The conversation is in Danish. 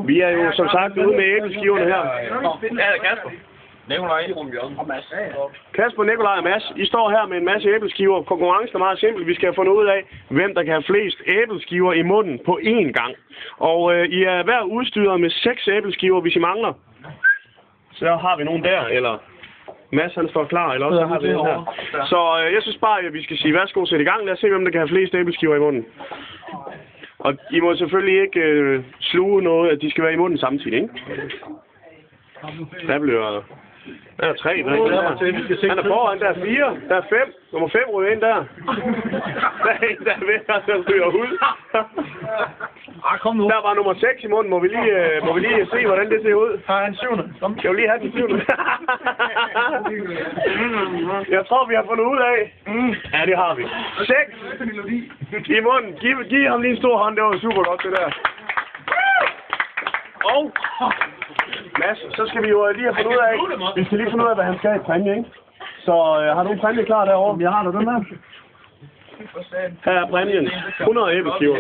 Vi er jo som sagt ude med æbleskiverne her. Kasper, Nikolaj og Mads, I står her med en masse æbleskiver. Konkurrencen er meget simpel. Vi skal have fundet ud af, hvem der kan have flest æbleskiver i munden på én gang. Og I er hver udstyret med 6 æbleskiver, hvis I mangler. Så har vi nogen der, eller Mads han står klar, eller også har vi den her. Så jeg synes bare, at vi skal sige værsgo, sæt i gang. Lad os se, hvem der kan have flest æbleskiver i munden. Og I må selvfølgelig ikke sluge noget, at de skal være i munden samtidig, ikke? Der bliver... Der er 3, der er han er foran, der er 4, der er 5, nummer 5 ryger ind der. Der er en, der er ved, at der ryger ud. Der var nummer 6 i munden, må vi lige se, hvordan det ser ud. Har han 7. Jeg vil lige have den 7. Jeg tror, vi har fundet ud af. Ja, det har vi. 6 i munden. Giv ham lige en stor hånd, det var super godt det der. Og Mads, så skal vi jo lige have fundet ud af, vi skal lige finde ud af, hvad han skal i præmie, ikke? Så har du en præmie klar derovre? Jeg har da den her. Her er præmien. 100 æbleskiver.